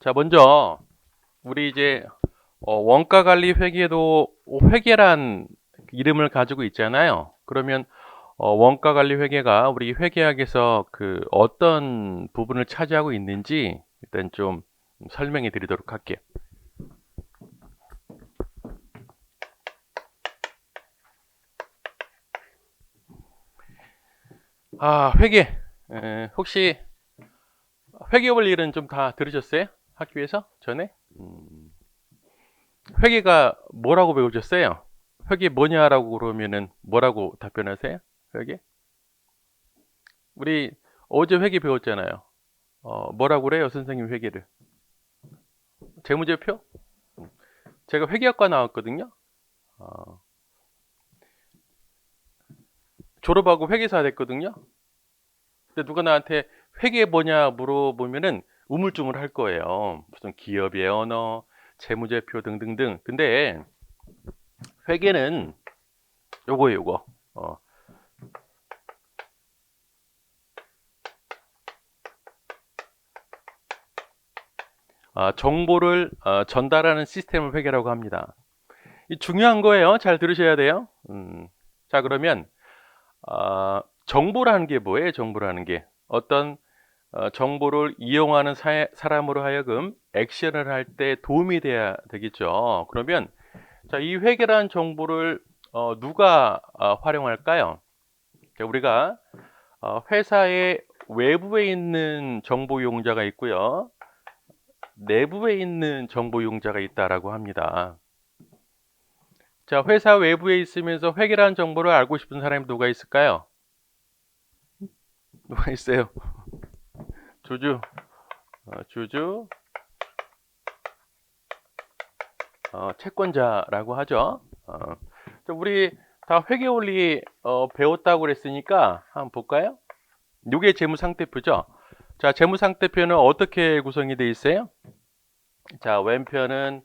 자, 먼저 우리 이제 원가 관리 회계도 회계란 이름을 가지고 있잖아요. 그러면 원가 관리 회계가 우리 회계학에서 그 어떤 부분을 차지하고 있는지 일단 좀 설명해 드리도록 할게요. 회계. 혹시 회계 볼 일은 좀 다 들으셨어요? 학교에서 전에? 회계가 뭐라고 배우셨어요? 회계 뭐냐라고 그러면은 뭐라고 답변하세요? 회계? 우리 어제 회계 배웠잖아요. 뭐라고 그래요, 선생님 회계를? 재무제표? 제가 회계학과 나왔거든요. 어, 졸업하고 회계사 됐거든요. 근데 누가 나한테 회계 뭐냐 물어보면은 우물쭈물 할 거예요. 무슨 기업의 언어, 재무제표 등등등. 근데 회계는 요거예요, 요거. 정보를 전달하는 시스템을 회계라고 합니다. 이 중요한 거예요. 잘 들으셔야 돼요. 자, 그러면 정보라는 게 뭐예요? 정보라는 게 어떤 정보를 이용하는 사람으로 하여금 액션을 할 때 도움이 돼야 되겠죠. 그러면 자, 이 회계라는 정보를 누가 활용할까요? 자, 우리가 회사의 외부에 있는 정보 이용자가 있고요. 내부에 있는 정보 이용자가 있다라고 합니다. 자, 회사 외부에 있으면서 회계라는 정보를 알고 싶은 사람이 누가 있을까요? 누가 있어요? 주주, 주주, 채권자라고 하죠. 자, 우리 다 회계 원리 배웠다고 그랬으니까 한번 볼까요? 이게 재무상태표죠. 자, 재무상태표는 어떻게 구성이 되어 있어요? 자, 왼편은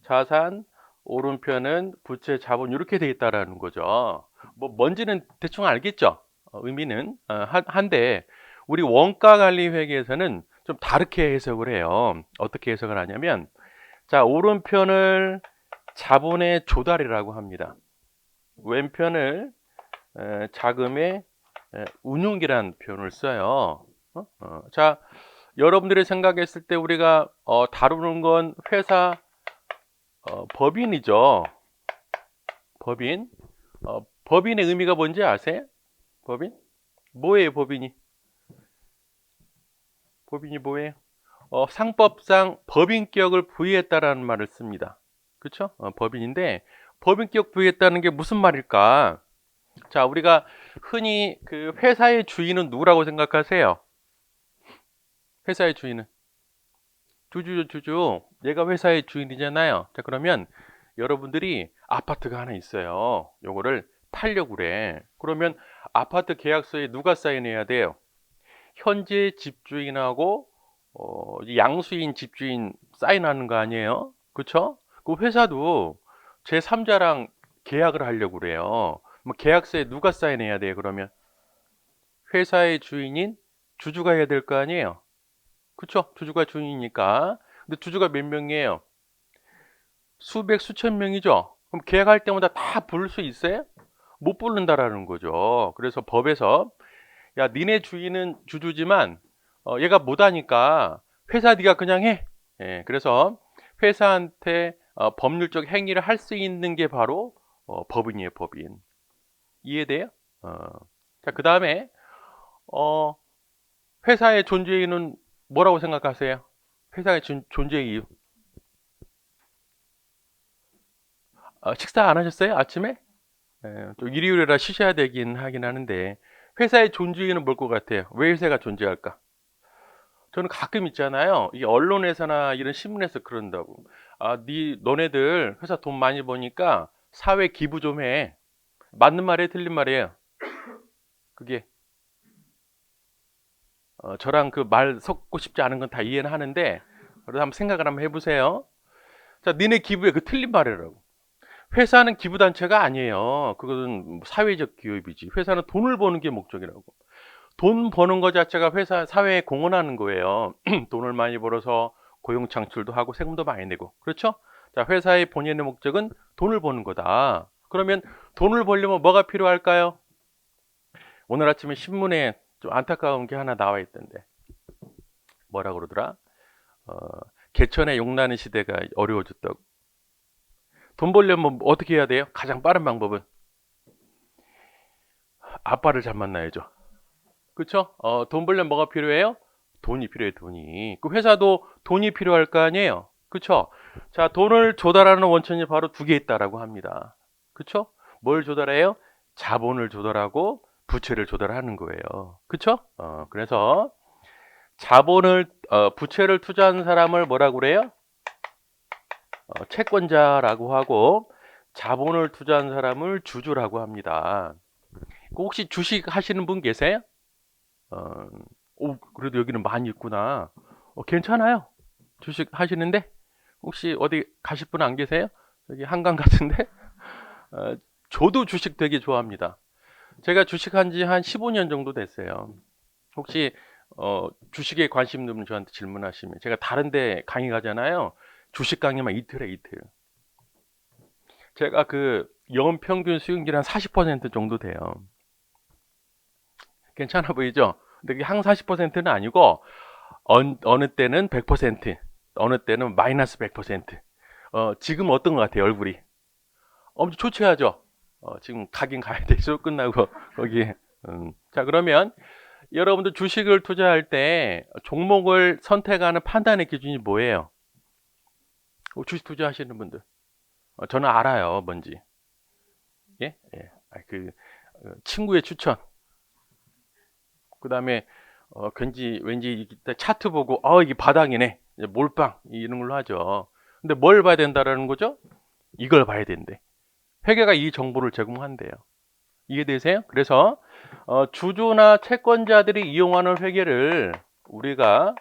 자산, 오른편은 부채, 자본 이렇게 되어 있다라는 거죠. 뭐 뭔지는 대충 알겠죠? 의미는 한데 우리 원가 관리 회계에서는 좀 다르게 해석을 해요. 어떻게 해석을 하냐면 자, 오른편을 자본의 조달이라고 합니다. 왼편을 자금의 운용이라는 표현을 써요. 자, 여러분들이 생각했을 때 우리가 다루는 건 회사 법인이죠. 법인. 법인의 의미가 뭔지 아세요? 법인? 뭐예요, 법인이? 법인이 뭐예요? 상법상 법인격을 부여했다라는 말을 씁니다. 그렇죠? 법인인데 법인격 부여했다는 게 무슨 말일까? 자, 우리가 흔히 그 회사의 주인은 누구라고 생각하세요? 회사의 주인은 주주죠, 주주. 얘가 회사의 주인이잖아요. 자, 그러면 여러분들이 아파트가 하나 있어요. 요거를 팔려고 그래. 그러면 아파트 계약서에 누가 사인해야 돼요? 현재 집주인하고 양수인 집주인 사인하는 거 아니에요? 그쵸? 그 회사도 제3자랑 계약을 하려고 그래요. 뭐 계약서에 누가 사인해야 돼요, 그러면? 회사의 주인인 주주가 해야 될 거 아니에요? 그쵸? 주주가 주인이니까. 근데 주주가 몇 명이에요? 수백, 수천 명이죠? 그럼 계약할 때마다 다 부를 수 있어요? 못 부른다라는 거죠. 그래서 법에서 야, 니네 주인은 주주지만 얘가 못하니까 회사 네가 그냥 해. 예, 그래서 회사한테 법률적 행위를 할 수 있는 게 바로 법인이에요, 법인. 이해돼요? 어, 자, 그 다음에 어, 회사의 존재 이유는 뭐라고 생각하세요? 회사의 존재 이유. 식사 안 하셨어요? 아침에? 또 일요일이라 쉬셔야 되긴 하긴 하는데 회사의 존재 이유는 뭘 것 같아요? 왜 회사가 존재할까? 저는 가끔 있잖아요. 이 언론에서나 이런 신문에서 그런다고. 너네들 회사 돈 많이 버니까 사회 기부 좀 해. 맞는 말이에요, 틀린 말이에요? 그게 저랑 그 말 섞고 싶지 않은 건 다 이해는 하는데 그래도 한번 생각을 한번 해보세요. 자, 니네 기부에 그 틀린 말이라고. 회사는 기부 단체가 아니에요. 그것은 뭐 사회적 기업이지. 회사는 돈을 버는 게 목적이라고. 돈 버는 것 자체가 회사 사회에 공헌하는 거예요. 돈을 많이 벌어서 고용 창출도 하고 세금도 많이 내고. 그렇죠? 자, 회사의 본연의 목적은 돈을 버는 거다. 그러면 돈을 벌려면 뭐가 필요할까요? 오늘 아침에 신문에 좀 안타까운 게 하나 나와 있던데. 뭐라 그러더라? 개천의 용나는 시대가 어려워졌다고. 돈 벌려면 어떻게 해야 돼요? 가장 빠른 방법은 아빠를 잘 만나야죠. 그쵸? 돈 벌려면 뭐가 필요해요? 돈이 필요해요, 돈이. 그 회사도 돈이 필요할 거 아니에요? 그쵸? 자, 돈을 조달하는 원천이 바로 두 개 있다라고 합니다. 그쵸? 뭘 조달해요? 자본을 조달하고 부채를 조달하는 거예요. 그쵸? 그래서 자본을, 부채를 투자하는 사람을 뭐라고 그래요? 채권자라고 하고, 자본을 투자하는 사람을 주주라고 합니다. 혹시 주식 하시는 분 계세요? 그래도 여기는 많이 있구나. 괜찮아요. 주식 하시는데? 혹시 어디 가실 분 안 계세요? 여기 한강 같은데? 저도 주식 되게 좋아합니다. 제가 주식한 지 한 15년 정도 됐어요. 혹시 주식에 관심 있는 분 저한테 질문하시면 제가 다른 데 강의 가잖아요. 주식 강의만 이틀에 이틀. 제가 그 연평균 수익률 한 40% 정도 돼요. 괜찮아 보이죠? 근데 그게 항상 40%는 아니고 어느 때는 100%, 어느 때는 마이너스 100%. 지금 어떤 것 같아요, 얼굴이? 엄청 초췌하죠? 지금 가긴 가야 돼. 수업 끝나고 거기에. 자, 그러면 여러분들 주식을 투자할 때 종목을 선택하는 판단의 기준이 뭐예요? 주식 투자하시는 분들. 저는 알아요, 뭔지. 예? 예. 친구의 추천. 그 다음에, 왠지 차트 보고, 이게 바닥이네. 이제 몰빵. 이런 걸로 하죠. 근데 뭘 봐야 된다라는 거죠? 이걸 봐야 된대. 회계가 이 정보를 제공한대요. 이해되세요? 그래서, 주주나 채권자들이 이용하는 회계를 우리가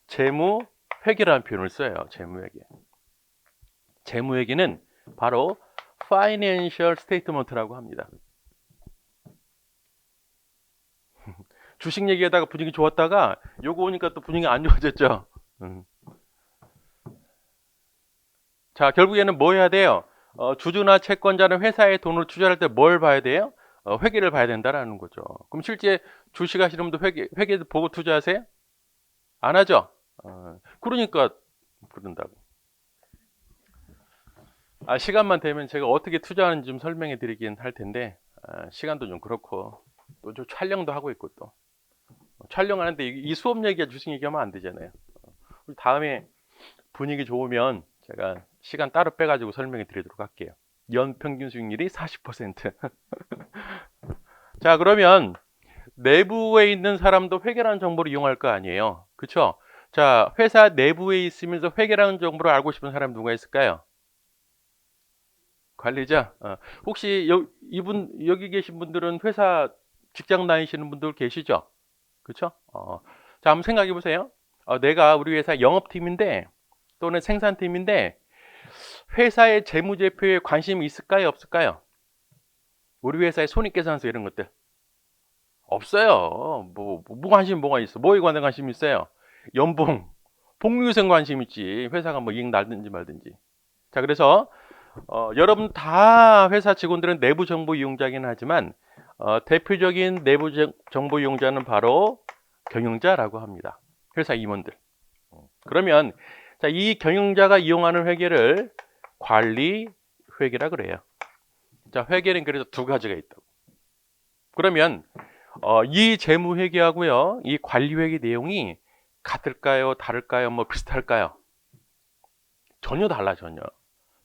재무회계라는 표현을 써요. 재무회계. 재무회계는 바로 Financial Statement라고 합니다. 주식 얘기하다가 분위기 좋았다가 요거 오니까 또 분위기 안 좋아졌죠. 자, 결국에는 뭐 해야 돼요? 주주나 채권자는 회사에 돈을 투자할 때 뭘 봐야 돼요? 회계를 봐야 된다라는 거죠. 그럼 실제 주식 하시는 분도 회계 보고 투자하세요? 안 하죠? 그러니까 그런다고. 시간만 되면 제가 어떻게 투자하는지 좀 설명해 드리긴 할 텐데, 시간도 좀 그렇고, 또 좀 촬영도 하고 있고 또. 촬영하는데 이 수업 얘기가 주식 얘기하면 안 되잖아요. 다음에 분위기 좋으면 제가 시간 따로 빼가지고 설명해 드리도록 할게요. 연평균 수익률이 40%. 자, 그러면 내부에 있는 사람도 회계라는 정보를 이용할 거 아니에요. 그쵸? 자, 회사 내부에 있으면서 회계라는 정보를 알고 싶은 사람 누가 있을까요? 관리자? 혹시 여기 계신 분들은 회사 직장 다니시는 분들 계시죠? 그쵸? 자, 한번 생각해 보세요. 내가 우리 회사 영업팀인데 또는 생산팀인데 회사의 재무제표에 관심이 있을까요? 없을까요? 우리 회사의 손익계산서 이런 것들 없어요. 뭐 관심 뭐가 있어? 뭐에 관한 관심이 있어요? 연봉, 복리후생 관심 있지. 회사가 뭐 이익 날든지 말든지. 자, 그래서 여러분 다 회사 직원들은 내부 정보 이용자이긴 하지만 대표적인 내부 정보 이용자는 바로 경영자라고 합니다. 회사 임원들. 그러면 자, 이 경영자가 이용하는 회계를 관리 회계라 그래요. 자, 회계는 그래서 두 가지가 있다고. 그러면 이 재무 회계하고요, 이 관리 회계 내용이 같을까요? 다를까요? 뭐 비슷할까요? 전혀 달라, 전혀.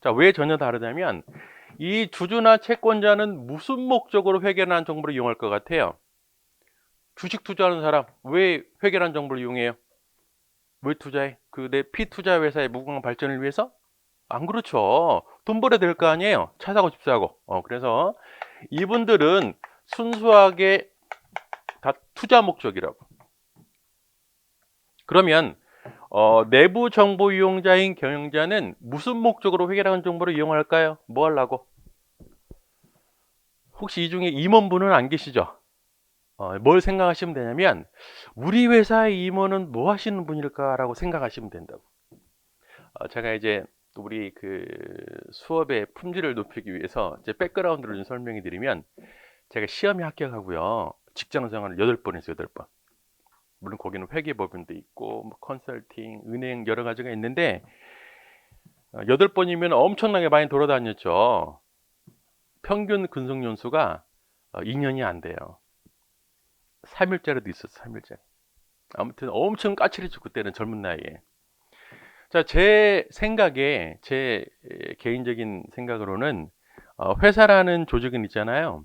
자, 왜 전혀 다르냐면 이 주주나 채권자는 무슨 목적으로 회계라는 정보를 이용할 것 같아요? 주식 투자하는 사람 왜 회계라는 정보를 이용해요? 왜 투자해? 내 피투자 회사의 무궁한 발전을 위해서? 안 그렇죠. 돈 벌어야 될 거 아니에요. 차 사고 집 사고. 그래서 이분들은 순수하게 다 투자 목적이라고. 그러면 내부 정보 이용자인 경영자는 무슨 목적으로 회계라는 정보를 이용할까요? 뭐 하려고? 혹시 이 중에 임원분은 안 계시죠? 뭘 생각하시면 되냐면 우리 회사의 임원은 뭐 하시는 분일까라고 생각하시면 된다고. 제가 이제 우리 그 수업의 품질을 높이기 위해서 제 백그라운드를 좀 설명해 드리면, 제가 시험에 합격하고요. 직장 생활을 8번 했어요, 8번. 물론 거기는 회계법인도 있고, 뭐 컨설팅, 은행 여러 가지가 있는데, 8번이면 엄청나게 많이 돌아다녔죠. 평균 근속 연수가 2년이 안 돼요. 3일짜리도 있었어, 3일짜리. 아무튼 엄청 까칠했죠, 그때는 젊은 나이에. 자, 제 생각에, 제 개인적인 생각으로는, 회사라는 조직은 있잖아요.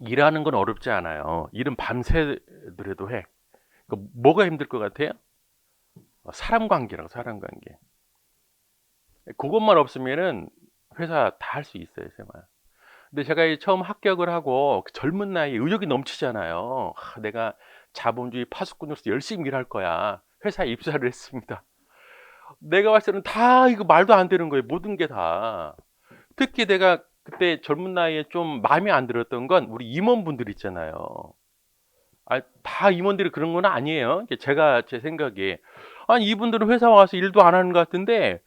일하는 건 어렵지 않아요. 일은 밤새더라도 해. 뭐가 힘들 것 같아요? 사람 관계라고, 사람 관계. 그것만 없으면은 회사 다 할 수 있어요, 생활. 근데 제가 처음 합격을 하고 그 젊은 나이에 의욕이 넘치잖아요. 내가 자본주의 파수꾼으로서 열심히 일할 거야. 회사에 입사를 했습니다. 내가 봤을 때는 다 이거 말도 안 되는 거예요. 모든 게 다. 특히 내가 그때 젊은 나이에 좀 마음에 안 들었던 건 우리 임원분들 있잖아요. 다 임원들이 그런 건 아니에요. 제가 제 생각에. 아니, 이분들은 회사 와서 일도 안 하는 것 같은데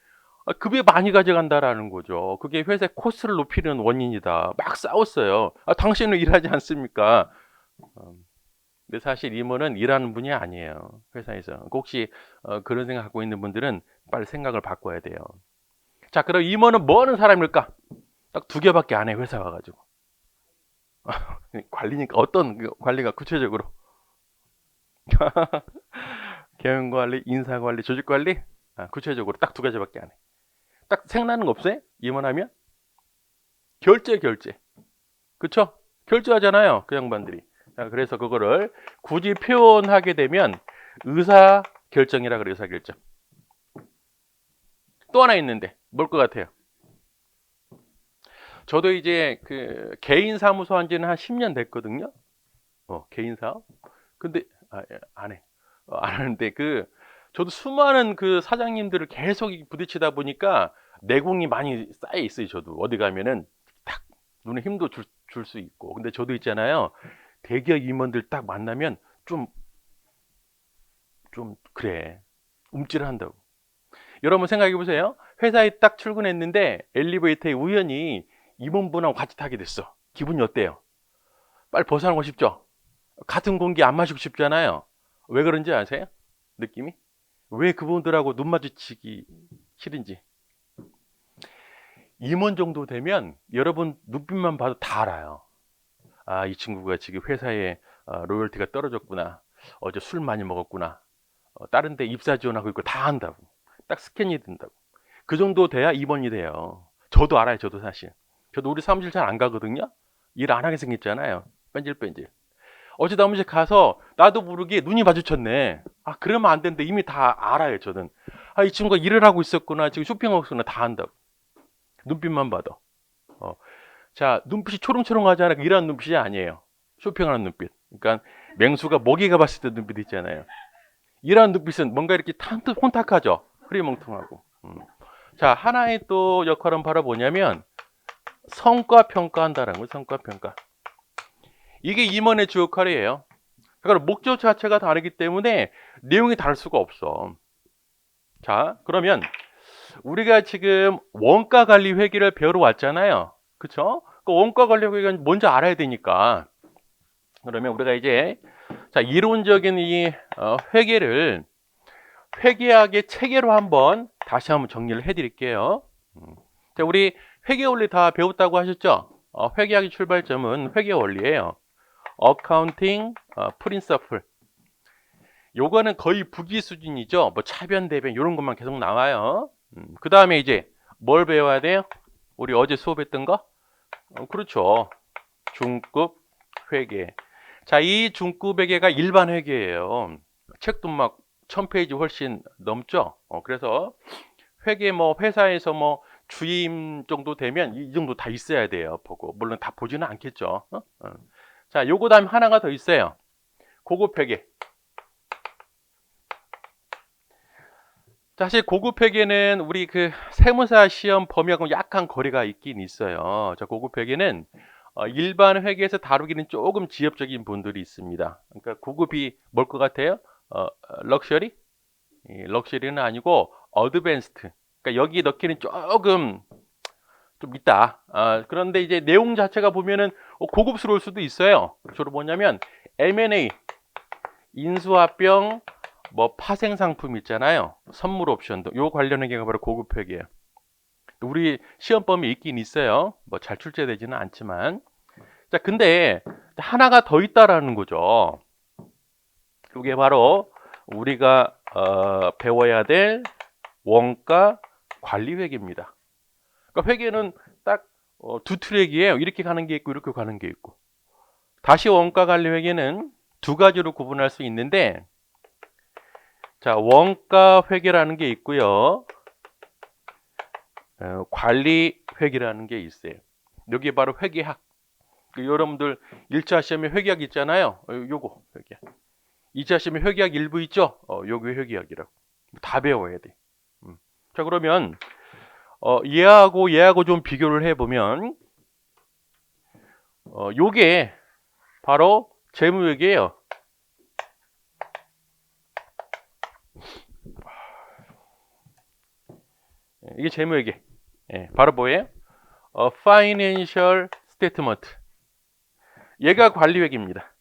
급여 많이 가져간다라는 거죠. 그게 회사의 코스트를 높이는 원인이다. 막 싸웠어요. 당신은 일하지 않습니까? 근데 사실 임원은 일하는 분이 아니에요. 회사에서. 혹시 그런 생각 갖고 있는 분들은 빨리 생각을 바꿔야 돼요. 자, 그럼 임원은 뭐 하는 사람일까? 딱 2개밖에 안 해, 회사 와가지고. 관리니까 어떤 관리가 구체적으로? 경영관리, 인사관리, 조직관리? 구체적으로 딱 2가지밖에 안 해. 딱 생각나는 거 없어요? 임원하면? 결제. 그쵸? 결제하잖아요, 그 양반들이. 자, 그래서 그거를 굳이 표현하게 되면 의사결정이라 그래요, 의사결정. 또 하나 있는데 뭘 것 같아요? 저도 이제 그 개인 사무소 한 지는 한 10년 됐거든요. 개인 사업. 근데 안 해. 안 하는데 저도 수많은 그 사장님들을 계속 부딪히다 보니까 내공이 많이 쌓여 있어요. 저도 어디 가면은 딱 눈에 힘도 줄 수 있고. 근데 저도 있잖아요. 대기업 임원들 딱 만나면 좀 그래. 움찔을 한다고. 여러분 생각해 보세요. 회사에 딱 출근했는데 엘리베이터에 우연히 임원분하고 같이 타게 됐어. 기분이 어때요? 빨리 벗어나고 싶죠? 같은 공기 안 마시고 싶잖아요. 왜 그런지 아세요? 느낌이? 왜 그분들하고 눈 마주치기 싫은지. 임원 정도 되면 여러분 눈빛만 봐도 다 알아요. 이 친구가 지금 회사에 로열티가 떨어졌구나. 어제 술 많이 먹었구나. 다른 데 입사 지원하고 있고 다 안다고. 딱 스캔이 된다고. 그 정도 돼야 임원이 돼요. 저도 알아요, 저도 사실. 저도 우리 사무실 잘 안 가거든요. 일 안 하게 생겼잖아요. 뺀질뺀질. 어제 사무실 가서 나도 모르게 눈이 마주쳤네. 그러면 안 되는데 이미 다 알아요, 저는. 이 친구가 일을 하고 있었구나. 지금 쇼핑하고 있었구나. 다 안다고. 눈빛만 봐도. 자, 눈빛이 초롱초롱하지 않아. 일하는 눈빛이 아니에요. 쇼핑하는 눈빛. 그러니까 맹수가 모기가 봤을 때 눈빛 있잖아요. 일하는 눈빛은 뭔가 이렇게 혼탁하죠. 흐리멍텅하고. 자, 하나의 또 역할은 바로 뭐냐면 성과 평가한다라는 거예요. 성과 평가. 이게 임원의 주 역할이에요. 그러니까 목적 자체가 다르기 때문에 내용이 다를 수가 없어. 자, 그러면 우리가 지금 원가 관리 회계를 배우러 왔잖아요. 그쵸? 그 원가 관리 회계는 먼저 알아야 되니까. 그러면 우리가 이제 자, 이론적인 이 회계를 회계학의 체계로 다시 한번 정리를 해 드릴게요. 자, 우리 회계 원리 다 배웠다고 하셨죠? 회계학의 출발점은 회계 원리예요. 어카운팅 프린서플. 요거는 거의 부기 수준이죠. 뭐 차변 대변 이런 것만 계속 나와요. 그 다음에 이제 뭘 배워야 돼요? 우리 어제 수업했던 거? 그렇죠. 중급 회계. 자, 이 중급 회계가 일반 회계예요. 책도 막 1000페이지 훨씬 넘죠. 그래서 회계 뭐 회사에서 뭐 주임 정도 되면 이 정도 다 있어야 돼요. 보고 물론 다 보지는 않겠죠. 자, 요거 다음에 하나가 더 있어요. 고급 회계. 사실 고급 회계는 우리 그 세무사 시험 범위하고 약간 거리가 있긴 있어요. 자, 고급 회계는 일반 회계에서 다루기는 조금 지엽적인 분들이 있습니다. 그러니까 고급이 뭘 것 같아요? 럭셔리? 럭셔리는 아니고 어드밴스드. 그러니까 여기 넣기는 조금 좀 있다. 그런데 이제 내용 자체가 보면은 고급스러울 수도 있어요. 주로 뭐냐면 M&A, 인수합병, 뭐 파생 상품 있잖아요. 선물 옵션도 요 관련된 게 바로 고급 회계예요. 우리 시험범위 있긴 있어요. 뭐 잘 출제되지는 않지만. 자, 근데 하나가 더 있다라는 거죠. 이게 바로 우리가 배워야 될 원가 관리 회계입니다. 그러니까 회계는 딱 두 트랙이에요. 이렇게 가는 게 있고 이렇게 가는 게 있고. 다시 원가 관리 회계는 두 가지로 구분할 수 있는데, 자, 원가 회계라는 게 있고요. 관리 회계라는 게 있어요. 여기 바로 회계학. 여러분들 1차 시험에 회계학 있잖아요. 요거 회계학. 2차 시험에 회계학 일부 있죠. 요게 회계학이라고. 다 배워야 돼. 자, 그러면 얘하고 좀 비교를 해보면 요게 바로 재무회계예요. 이게 재무회계. 바로 뭐예요? Financial Statement. 얘가 관리회계입니다.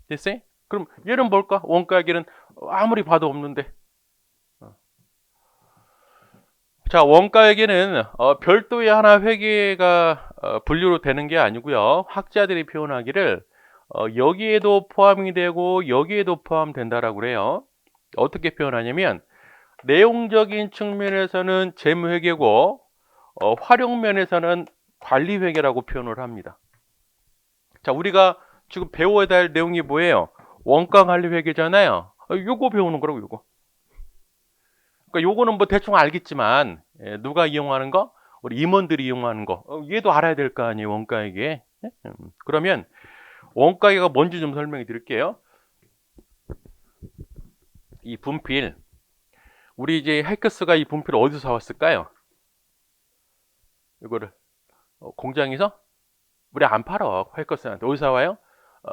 됐어요? 그럼 얘는 뭘까? 원가회계는 아무리 봐도 없는데. 자, 원가회계는 별도의 하나 회계가 분류로 되는 게 아니고요. 학자들이 표현하기를 여기에도 포함이 되고 여기에도 포함된다라고 그래요. 어떻게 표현하냐면 내용적인 측면에서는 재무회계고 활용면에서는 관리회계라고 표현을 합니다. 자, 우리가 지금 배워야 할 내용이 뭐예요? 원가관리회계잖아요. 요거 배우는 거라고, 요거. 그러니까 요거는 뭐 대충 알겠지만 누가 이용하는 거? 우리 임원들이 이용하는 거. 얘도 알아야 될 거 아니에요, 원가회계. 그러면 원가회계가 뭔지 좀 설명해 드릴게요. 이 분필, 우리 이제 헬크스가 이 분필을 어디서 사왔을까요? 이거를 공장에서? 우리 안 팔아. 헬크스한테 어디서 사와요?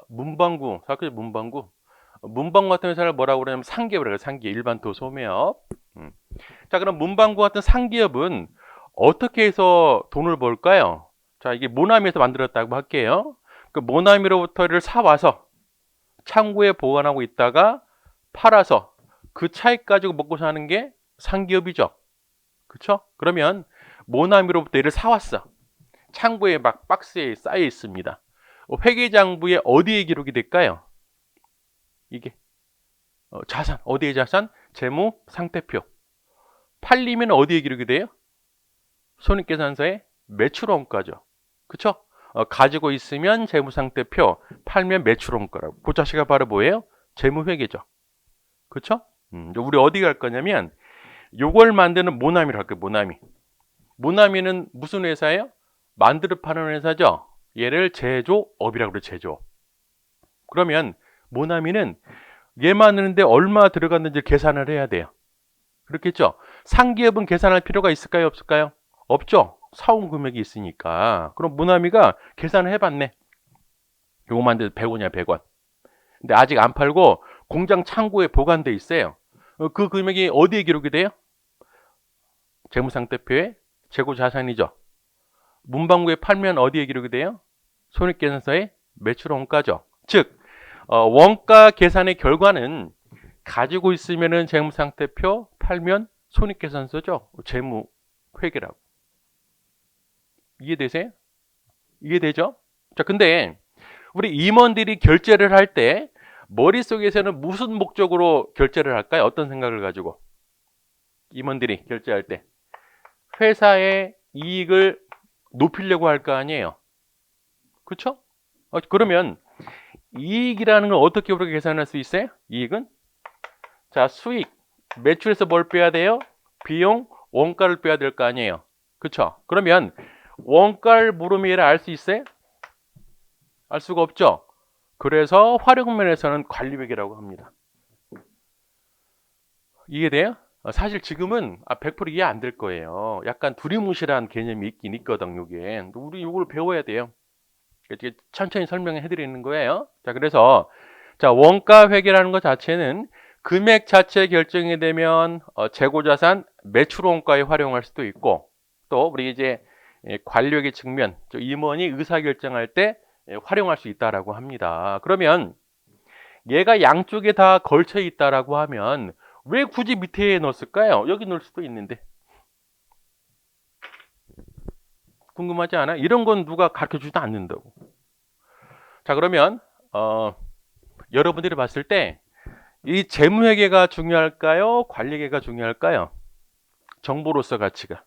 문방구, 사실 문방구. 문방구 같은 회사를 뭐라고 그러냐면 상기업이라고 해요. 상기업, 일반 도소매업. 자, 그럼 문방구 같은 상기업은 어떻게 해서 돈을 벌까요? 자, 이게 모나미에서 만들었다고 할게요. 그 모나미로부터를 사와서 창고에 보관하고 있다가 팔아서 그 차익 가지고 먹고 사는 게 상기업이죠. 그쵸? 그러면 모나미로부터 얘를 사왔어. 창고에 막 박스에 쌓여 있습니다. 회계장부에 어디에 기록이 될까요? 이게 자산, 어디에 자산? 재무 상태표. 팔리면 어디에 기록이 돼요? 손익계산서에 매출원가죠. 그쵸? 가지고 있으면 재무상태표, 팔면 매출원가라고. 그 자체가 바로 뭐예요? 재무회계죠. 그쵸? 우리 어디 갈 거냐면 요걸 만드는 모나미를 할게요. 모나미. 모나미는 무슨 회사예요? 만들어 파는 회사죠. 얘를 제조업이라고 그래요. 제조업. 그러면 모나미는 얘 만드는데 얼마 들어갔는지 계산을 해야 돼요. 그렇겠죠? 상기업은 계산할 필요가 있을까요? 없을까요? 없죠. 사온 금액이 있으니까. 그럼 모나미가 계산을 해봤네. 요거 만들 100원이야, 100원. 근데 아직 안 팔고 공장 창고에 보관돼 있어요. 그 금액이 어디에 기록이 돼요? 재무상태표에 재고 자산이죠. 문방구에 팔면 어디에 기록이 돼요? 손익계산서에 매출원가죠. 즉 원가 계산의 결과는 가지고 있으면은 재무상태표, 팔면 손익계산서죠. 재무회계라고. 이해되세요? 이해되죠? 자, 근데 우리 임원들이 결제를 할 때 머릿속에서는 무슨 목적으로 결제를 할까요? 어떤 생각을 가지고? 임원들이 결제할 때 회사의 이익을 높이려고 할 거 아니에요. 그렇죠? 그러면 이익이라는 걸 어떻게 우리가 계산할 수 있어요? 이익은? 자, 수익, 매출에서 뭘 빼야 돼요? 비용, 원가를 빼야 될 거 아니에요. 그렇죠? 그러면 원가를 물으면 얘를 알 수 있어요? 알 수가 없죠. 그래서 활용면에서는 관리회계라고 합니다. 이해돼요? 사실 지금은 100% 이해 안 될 거예요. 약간 두리뭉실한 개념이 있긴 있거든, 요게. 우리 요걸 배워야 돼요. 천천히 설명해 드리는 거예요. 자, 그래서 자, 원가 회계라는 것 자체는 금액 자체 결정이 되면 재고자산 매출 원가에 활용할 수도 있고, 또 우리 이제 관료의 측면, 임원이 의사결정할 때 활용할 수 있다라고 합니다. 그러면 얘가 양쪽에 다 걸쳐 있다라고 하면 왜 굳이 밑에 넣었을까요? 여기 넣을 수도 있는데. 궁금하지 않아? 이런 건 누가 가르쳐 주지도 않는다고. 자, 그러면 여러분들이 봤을 때 이 재무회계가 중요할까요? 관리회계가 중요할까요? 정보로서 가치가.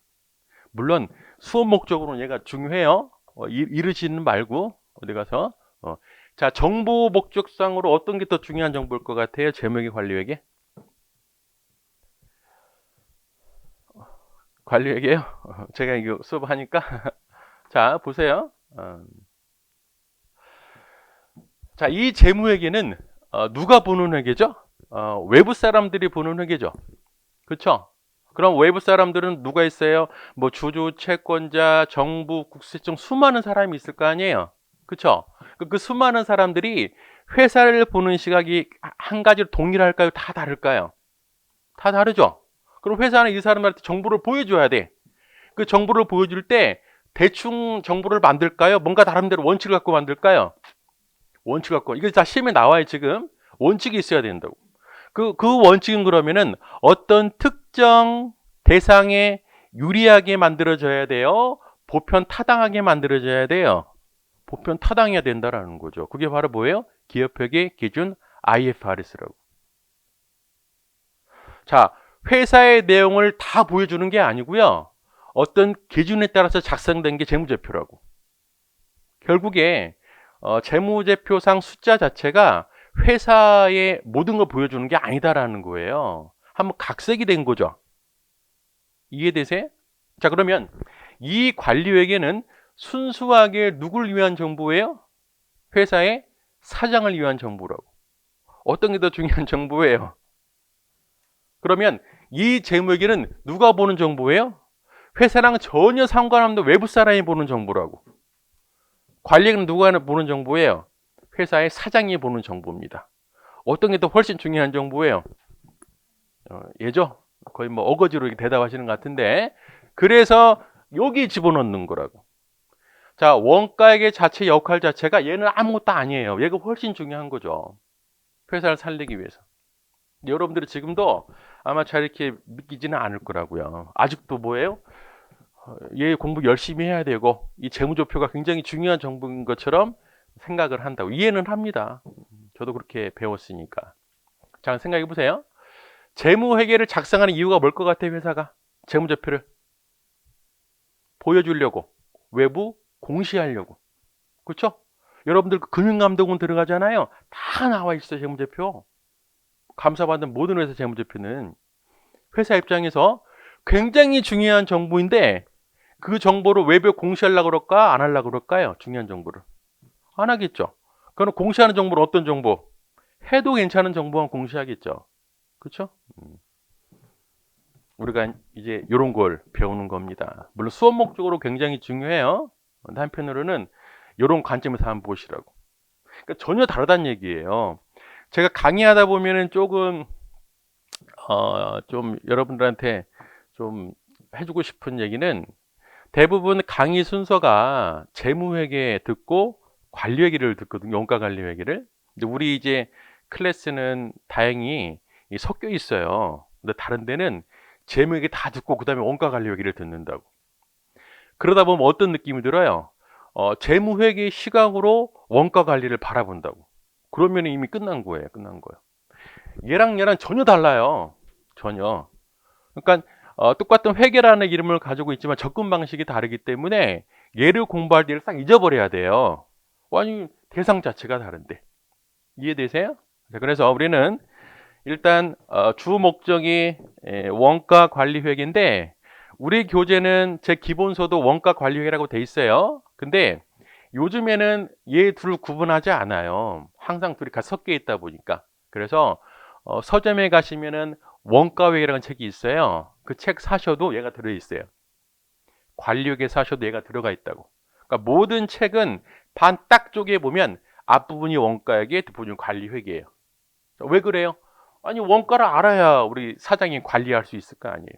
물론 수업 목적으로는 얘가 중요해요. 이르지는 말고 어디 가서. 자, 정보 목적상으로 어떤 게 더 중요한 정보일 것 같아요? 재무회계, 관리회계? 관리회계요? 제가 이거 수업하니까. 자, 보세요. 자, 이 재무회계는 누가 보는 회계죠? 외부 사람들이 보는 회계죠. 그렇죠? 그럼 외부 사람들은 누가 있어요? 뭐 주주, 채권자, 정부, 국세청 수많은 사람이 있을 거 아니에요. 그렇죠? 그 수많은 사람들이 회사를 보는 시각이 한 가지로 동일할까요? 다 다를까요? 다 다르죠? 그럼 회사는 이 사람한테 정보를 보여줘야 돼. 그 정보를 보여줄 때 대충 정보를 만들까요? 뭔가 다른대로 원칙을 갖고 만들까요? 원칙 갖고. 이게 다 시험에 나와요, 지금. 원칙이 있어야 된다고. 그 원칙은 그러면은 어떤 특정 대상에 유리하게 만들어져야 돼요? 보편 타당하게 만들어져야 돼요? 보편 타당해야 된다라는 거죠. 그게 바로 뭐예요? 기업회계 기준 IFRS라고. 자, 회사의 내용을 다 보여주는 게 아니고요. 어떤 기준에 따라서 작성된 게 재무제표라고. 결국에 재무제표상 숫자 자체가 회사의 모든 걸 보여주는 게 아니다라는 거예요. 한번 각색이 된 거죠. 이해되세요? 자, 그러면 이 관리회계는 순수하게 누굴 위한 정보예요? 회사의 사장을 위한 정보라고. 어떤 게 더 중요한 정보예요? 그러면 이 재무회계는 누가 보는 정보예요? 회사랑 전혀 상관없는 외부 사람이 보는 정보라고. 관리는 누가 보는 정보예요? 회사의 사장이 보는 정보입니다. 어떤 게 더 훨씬 중요한 정보예요? 예죠? 거의 뭐 어거지로 이렇게 대답하시는 것 같은데, 그래서 여기 집어넣는 거라고. 자, 원가액의 자체 역할 자체가 얘는 아무것도 아니에요. 얘가 훨씬 중요한 거죠. 회사를 살리기 위해서. 여러분들이 지금도 아마 잘 이렇게 믿기지는 않을 거라고요. 아직도 뭐예요? 얘 공부 열심히 해야 되고 이 재무제표가 굉장히 중요한 정보인 것처럼 생각을 한다고. 이해는 합니다. 저도 그렇게 배웠으니까. 자, 생각해 보세요. 재무회계를 작성하는 이유가 뭘 것 같아요? 회사가 재무제표를 보여주려고, 외부 공시하려고. 그렇죠? 여러분들 금융감독원 들어가잖아요. 다 나와 있어요. 재무제표. 감사받는 모든 회사 재무제표는 회사 입장에서 굉장히 중요한 정보인데 그 정보를 외부에 공시하려고 그럴까? 안 하려고 그럴까요? 중요한 정보를. 안 하겠죠. 그럼 공시하는 정보는 어떤 정보? 해도 괜찮은 정보만 공시하겠죠. 그렇죠? 우리가 이제 이런 걸 배우는 겁니다. 물론 수업 목적으로 굉장히 중요해요. 한편으로는 이런 관점에서 한번 보시라고. 그러니까 전혀 다르다는 얘기예요. 제가 강의하다 보면은 조금 좀 여러분들한테 좀 해주고 싶은 얘기는 대부분 강의 순서가 재무회계 듣고 관리회계를 듣거든요. 원가관리회계를. 근데 우리 이제 클래스는 다행히 섞여 있어요. 근데 다른 데는 재무회계 다 듣고 그 다음에 원가관리회계를 듣는다고. 그러다 보면 어떤 느낌이 들어요? 재무회계 시각으로 원가관리를 바라본다고. 그러면 이미 끝난 거예요. 끝난 거예요. 얘랑 전혀 달라요. 전혀. 그러니까 똑같은 회계라는 이름을 가지고 있지만 접근 방식이 다르기 때문에 얘를 공부할 때를 싹 잊어버려야 돼요. 아니 대상 자체가 다른데. 이해되세요? 자, 그래서 우리는 일단 주 목적이 원가 관리 회계인데 우리 교재는 제 기본서도 원가 관리 회계라고 돼 있어요. 근데 요즘에는 얘 둘 구분하지 않아요. 항상 둘이 같이 섞여 있다 보니까. 그래서 서점에 가시면은 원가회계라는 책이 있어요. 그 책 사셔도 얘가 들어있어요. 관리회계 사셔도 얘가 들어가 있다고. 그러니까 모든 책은 반 딱 쪼개 보면 앞부분이 원가회계, 뒷부분이 관리회계예요. 왜 그래요? 아니, 원가를 알아야 우리 사장이 관리할 수 있을 거 아니에요.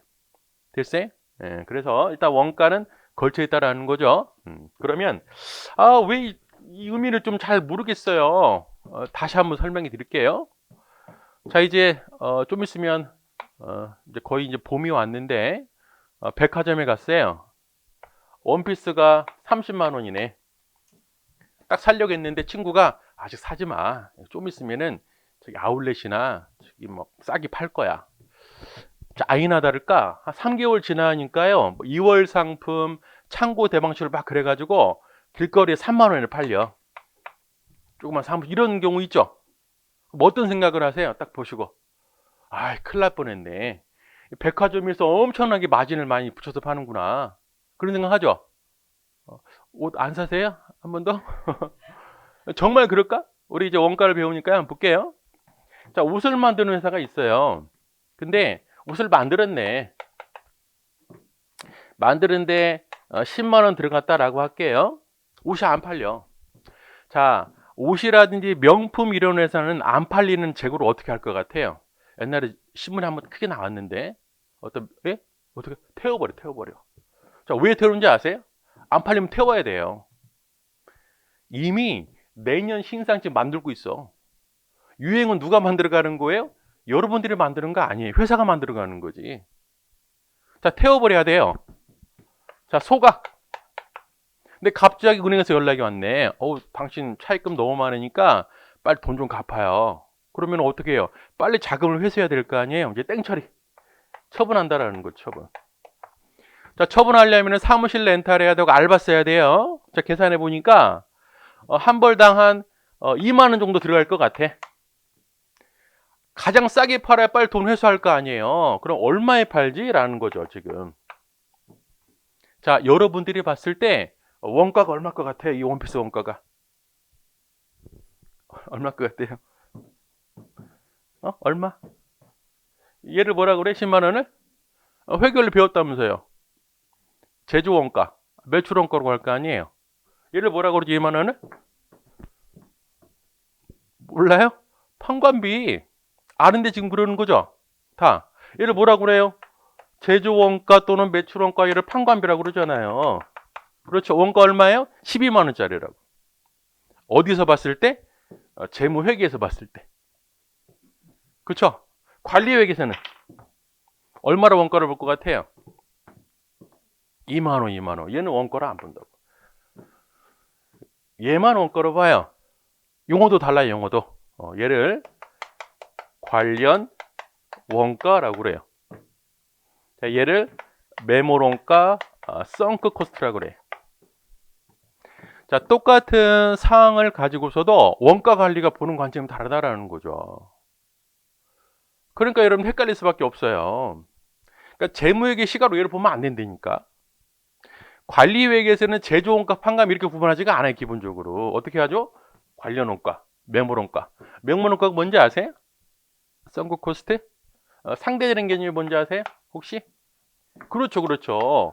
됐어요? 예, 그래서 일단 원가는 걸쳐 있다라는 거죠. 그러면 왜 이 의미를 좀 잘 모르겠어요. 다시 한번 설명해 드릴게요. 자, 이제 좀 있으면 이제 거의 이제 봄이 왔는데 백화점에 갔어요. 원피스가 30만 원이네. 딱 살려고 했는데 친구가 아직 사지 마. 좀 있으면은 저기 아울렛이나 저기 뭐 싸게 팔 거야. 자, 아니나 다를까 한 3개월 지나니까요. 2월 상품 창고 대방출을 막 그래가지고 길거리에 3만 원에 팔려. 조그만 상품 이런 경우 있죠. 뭐 어떤 생각을 하세요? 딱 보시고 큰일 날 뻔했네. 백화점에서 엄청나게 마진을 많이 붙여서 파는구나. 그런 생각 하죠. 옷 안 사세요? 한 번 더? 정말 그럴까? 우리 이제 원가를 배우니까 한번 볼게요. 자, 옷을 만드는 회사가 있어요. 근데 옷을 만들었네. 만드는데 10만 원 들어갔다라고 할게요. 옷이 안 팔려. 자, 옷이라든지 명품 이런 회사는 안 팔리는 재고를 어떻게 할 것 같아요? 옛날에 신문에 한번 크게 나왔는데 어떻게 태워버려. 자, 왜 태우는지 아세요? 안 팔리면 태워야 돼요. 이미 내년 신상집 만들고 있어. 유행은 누가 만들어가는 거예요? 여러분들이 만드는 거 아니에요. 회사가 만들어가는 거지. 자, 태워버려야 돼요. 자, 소각. 근데 갑자기 은행에서 연락이 왔네. 당신 차입금 너무 많으니까 빨리 돈 좀 갚아요. 그러면 어떻게 해요? 빨리 자금을 회수해야 될 거 아니에요. 이제 땡처리. 처분한다라는 거, 처분. 자, 처분하려면 사무실 렌탈해야 되고 알바 써야 돼요. 자, 계산해 보니까 한 벌당 한 2만 원 정도 들어갈 것 같아. 가장 싸게 팔아야 빨리 돈 회수할 거 아니에요. 그럼 얼마에 팔지? 라는 거죠, 지금. 자, 여러분들이 봤을 때 원가가 얼마 것 같아요? 이 원피스 원가가. 얼마 것 같아요? 얼마? 얘를 뭐라 그래? 10만 원을? 회계를 배웠다면서요. 제조 원가, 매출 원가로 할 거 아니에요. 얘를 뭐라 그러지? 2만 원을? 몰라요? 판관비. 아는데 지금 그러는 거죠? 다. 얘를 뭐라 그래요? 제조 원가 또는 매출 원가, 얘를 판관비라고 그러잖아요. 그렇죠. 원가 얼마예요? 12만 원짜리라고. 어디서 봤을 때? 재무회계에서 봤을 때. 그렇죠? 관리회계에서는 얼마로 원가를 볼 것 같아요? 2만 원, 2만 원. 얘는 원가를 안 본다고. 얘만 원가로 봐요. 용어도 달라요, 용어도. 얘를 관련 원가라고 그래요. 자, 얘를 매몰 원가, 썬크 코스트라고 그래요. 자, 똑같은 사항을 가지고서도 원가 관리가 보는 관점이 다르다라는 거죠. 그러니까 여러분 헷갈릴 수밖에 없어요. 그러니까 재무회계 시가로 얘를 보면 안 된다니까. 관리회계에서는 제조 원가, 판관 이렇게 구분하지가 않아요, 기본적으로. 어떻게 하죠? 관련 원가, 매몰 원가. 매몰 원가가 뭔지 아세요? 썬크 코스트? 상대적인 개념이 뭔지 아세요? 혹시? 그렇죠.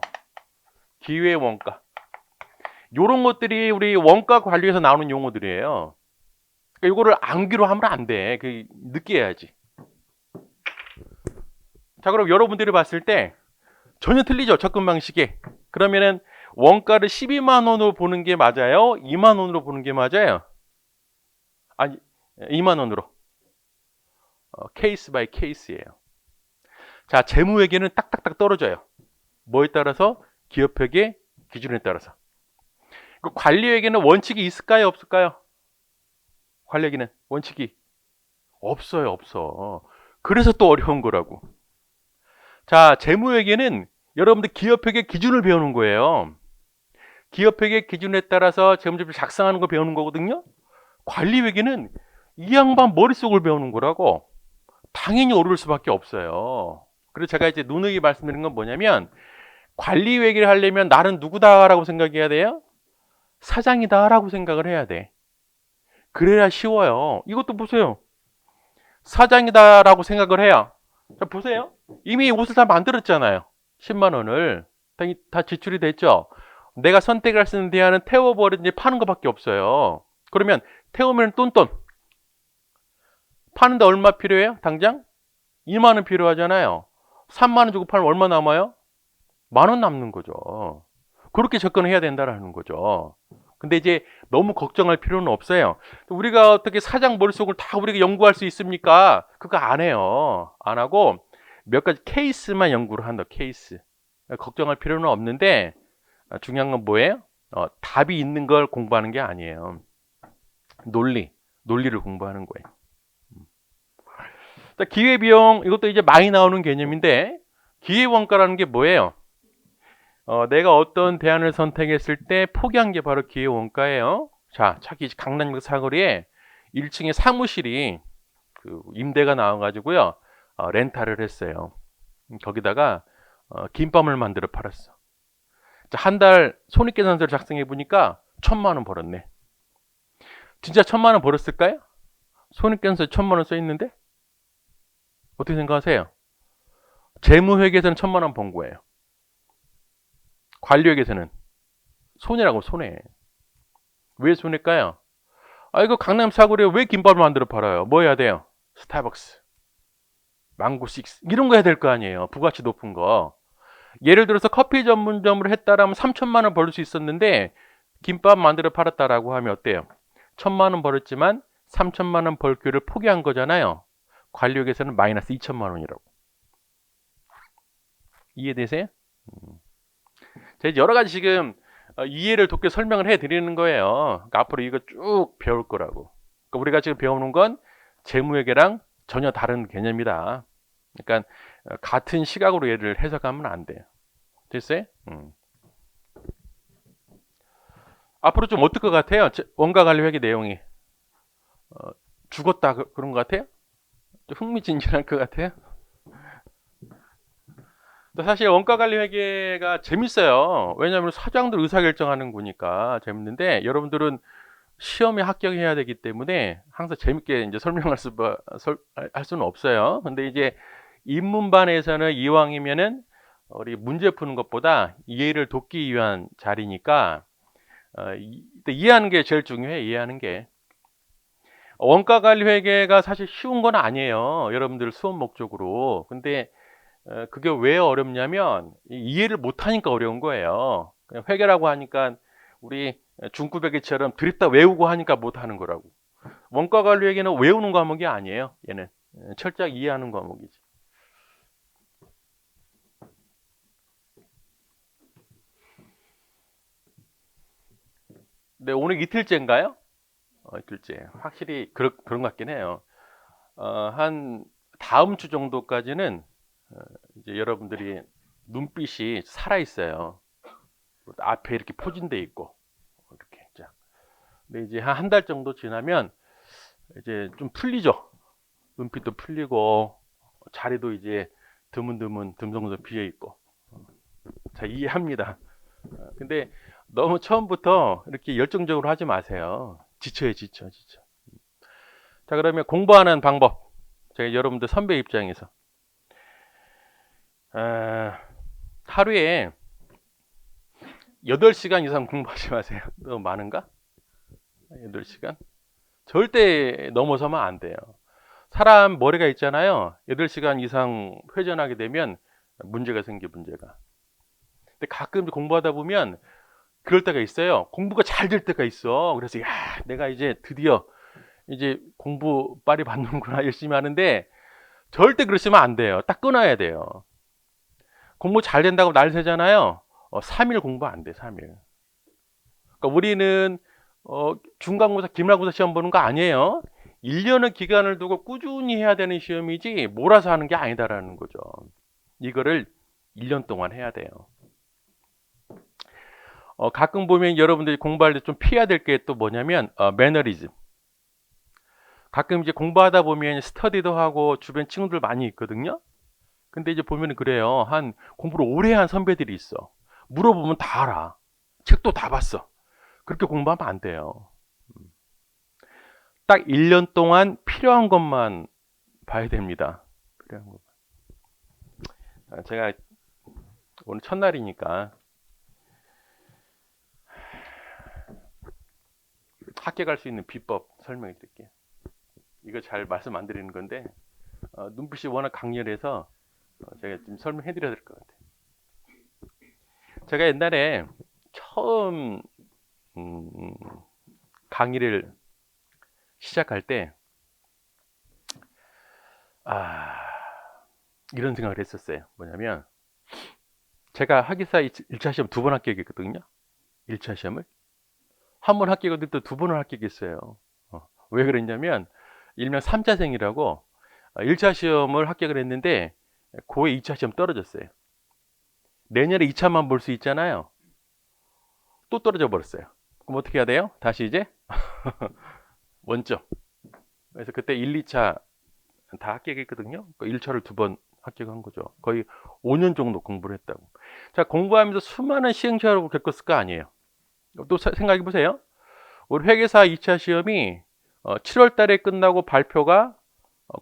기회 원가. 요런 것들이 우리 원가 관리에서 나오는 용어들이에요. 그러니까 요거를 암기로 하면 안 돼. 느껴야지. 자, 그럼 여러분들이 봤을 때 전혀 틀리죠, 접근 방식이. 그러면은 원가를 12만 원으로 보는 게 맞아요? 2만 원으로 보는 게 맞아요? 아니, 2만 원으로. 케이스 바이 케이스예요. 자, 재무회계는 딱딱딱 떨어져요. 뭐에 따라서? 기업회계 기준에 따라서. 관리회계는 원칙이 있을까요, 없을까요? 관리회계는 원칙이 없어요, 없어. 그래서 또 어려운 거라고. 자, 재무회계는 여러분들 기업회계 기준을 배우는 거예요. 기업회계 기준에 따라서 재무제표를 작성하는 거 배우는 거거든요. 관리회계는 이 양반 머릿속을 배우는 거라고. 당연히 어려울 수밖에 없어요. 그래서 제가 이제 누누이 말씀드린 건 뭐냐면, 관리회계를 하려면 나는 누구다라고 생각해야 돼요? 사장이다라고 생각을 해야 돼. 그래야 쉬워요. 이것도 보세요. 사장이다라고 생각을 해야. 자, 보세요. 이미 옷을 다 만들었잖아요. 10만 원을. 다 지출이 됐죠. 내가 선택할 수 있는 대안은 태워버리든지 파는 것밖에 없어요. 그러면 태우면 똔똔. 파는데 얼마 필요해요? 당장? 2만 원 필요하잖아요. 3만 원 주고 팔면 얼마 남아요? 10,000원 남는 거죠. 그렇게 접근을 해야 된다라는 거죠. 근데 이제 너무 걱정할 필요는 없어요. 우리가 어떻게 사장 머릿속을 다 우리가 연구할 수 있습니까? 그거 안 해요. 안 하고 몇 가지 케이스만 연구를 한다. 케이스. 걱정할 필요는 없는데 중요한 건 뭐예요? 답이 있는 걸 공부하는 게 아니에요. 논리를 공부하는 거예요. 기회비용, 이것도 이제 많이 나오는 개념인데, 기회원가라는 게 뭐예요? 내가 어떤 대안을 선택했을 때 포기한 게 바로 기회원가예요. 자, 차기 강남역 사거리에 1층에 사무실이 그 임대가 나와가지고요, 렌탈을 했어요. 거기다가 김밥을 만들어 팔았어. 한 달 손익계산서를 작성해 보니까 1,000만 원 벌었네. 진짜 1,000만 원 벌었을까요? 손익계산서에 1,000만 원 써 있는데? 어떻게 생각하세요? 재무회계에서는 1,000만 원 번 거예요. 관리회계에서는 손해라고, 손해. 왜 손해일까요? 이거 강남 사거리에 왜 김밥을 만들어 팔아요? 뭐 해야 돼요? 스타벅스, 망고 식스 이런 거 해야 될 거 아니에요. 부가치 높은 거. 예를 들어서 커피 전문점으로 했다라면 3,000만 원 벌 수 있었는데 김밥 만들어 팔았다라고 하면 어때요? 1,000만 원 벌었지만 3,000만 원 벌 기회를 포기한 거잖아요. 관리회계에서는 마이너스 2,000만 원이라고. 이해되세요? 제가 여러 가지 지금 이해를 돕게 설명을 해드리는 거예요. 그러니까 앞으로 이거 쭉 배울 거라고. 그러니까 우리가 지금 배우는 건 재무회계랑 전혀 다른 개념이다. 그러니까 같은 시각으로 얘를 해석하면 안 돼요. 됐어요? 앞으로 좀 어떨 것 같아요? 원가관리회계 내용이 죽었다 그런 것 같아요? 좀 흥미진진할 것 같아요? 사실 원가관리회계가 재밌어요. 왜냐하면 사장들 의사결정하는 거니까 재밌는데, 여러분들은 시험에 합격해야 되기 때문에 항상 재밌게 이제 설명할 할 수는 없어요. 근데 이제 입문반에서는 이왕이면은 우리 문제 푸는 것보다 이해를 돕기 위한 자리니까 이해하는 게 제일 중요해. 이해하는 게. 원가관리회계가 사실 쉬운 건 아니에요. 여러분들 수업 목적으로. 근데 그게 왜 어렵냐면 이해를 못하니까 어려운 거예요. 그냥 회계라고 하니까 우리 중구백이처럼 드립다 외우고 하니까 못하는 거라고. 원가관리회계는 외우는 과목이 아니에요. 얘는 철저하게 이해하는 과목이지. 네, 오늘 이틀째인가요? 이틀째. 확실히 그런 것 같긴 해요. 한 다음 주 정도까지는 이제 여러분들이 눈빛이 살아있어요. 앞에 이렇게 포진돼 있고 이렇게. 자, 근데 이제 한 달 정도 지나면 이제 좀 풀리죠. 눈빛도 풀리고 자리도 이제 드문드문 듬성듬성 비어 있고. 자, 이해합니다. 근데 너무 처음부터 이렇게 열정적으로 하지 마세요. 지쳐. 자, 그러면 공부하는 방법. 제가 여러분들 선배 입장에서 하루에 8시간 이상 공부하지 마세요. 너무 많은가? 8시간? 절대 넘어서면 안 돼요. 사람 머리가 있잖아요. 8시간 이상 회전하게 되면 문제가 생겨, 문제가. 근데 가끔 공부하다 보면 그럴 때가 있어요. 공부가 잘 될 때가 있어. 그래서 야, 내가 이제 드디어 이제 공부 빨리 받는구나 열심히 하는데, 절대 그러시면 안 돼요. 딱 끊어야 돼요. 공부 잘 된다고 날 새잖아요. 3일 공부 안 돼, 3일. 그러니까 우리는 중간고사, 기말고사 시험 보는 거 아니에요. 1년의 기간을 두고 꾸준히 해야 되는 시험이지 몰아서 하는 게 아니다라는 거죠. 이거를 1년 동안 해야 돼요. 가끔 보면 여러분들이 공부할 때 좀 피해야 될 게 또 뭐냐면 매너리즘. 가끔 이제 공부하다 보면 스터디도 하고 주변 친구들 많이 있거든요. 근데 이제 보면 그래요. 공부를 오래 한 선배들이 있어. 물어보면 다 알아. 책도 다 봤어. 그렇게 공부하면 안 돼요. 딱 1년 동안 필요한 것만 봐야 됩니다. 필요한 것만. 제가 오늘 첫날이니까 합격할 수 있는 비법 설명해 드릴게요. 이거 잘 말씀 안 드리는 건데 눈빛이 워낙 강렬해서 제가 좀 설명해 드려야 될 것 같아요. 제가 옛날에 처음 강의를 시작할 때 이런 생각을 했었어요. 뭐냐면 제가 학위사 1차 시험 2번 합격했거든요. 1차 시험을 한 번 합격했는데 또 2번을 합격했어요. 왜 그랬냐면 일명 3자생이라고 1차 시험을 합격을 했는데 고에 2차 시험 떨어졌어요. 내년에 2차만 볼 수 있잖아요. 또 떨어져 버렸어요. 그럼 어떻게 해야 돼요? 다시 이제 원점. 그래서 그때 1, 2차 다 합격했거든요. 1차를 2번 합격한 거죠. 거의 5년 정도 공부를 했다고. 자, 공부하면서 수많은 시행착오를 겪었을 거 아니에요. 또 생각해 보세요. 우리 회계사 2차 시험이 7월 달에 끝나고 발표가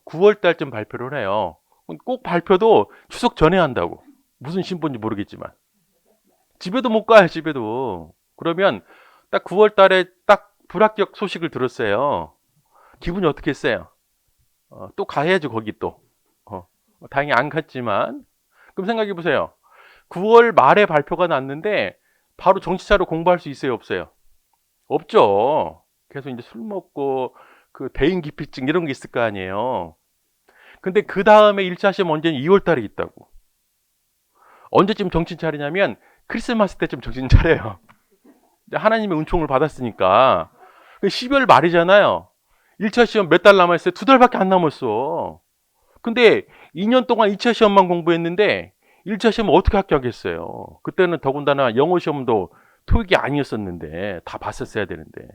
9월 달쯤 발표를 해요. 꼭 발표도 추석 전에 한다고. 무슨 신분인지 모르겠지만. 집에도 못 가요, 집에도. 그러면 딱 9월 달에 딱 불합격 소식을 들었어요. 기분이 어떻게 했어요? 또 가야죠, 거기 또. 다행히 안 갔지만. 그럼 생각해 보세요. 9월 말에 발표가 났는데 바로 정시차로 공부할 수 있어요, 없어요? 없죠. 계속 이제 술 먹고 그 대인 기피증 이런 게 있을 거 아니에요. 근데 그 다음에 1차 시험 언제는 2월 달에 있다고. 언제쯤 정신 차리냐면 크리스마스 때쯤 정신 차려요. 하나님의 은총을 받았으니까. 12월 말이잖아요. 1차 시험 몇 달 남았어요? 2달밖에 안 남았어. 근데 2년 동안 2차 시험만 공부했는데 1차 시험 어떻게 합격하겠어요? 그때는 더군다나 영어 시험도 토익이 아니었었는데 다 봤었어야 되는데.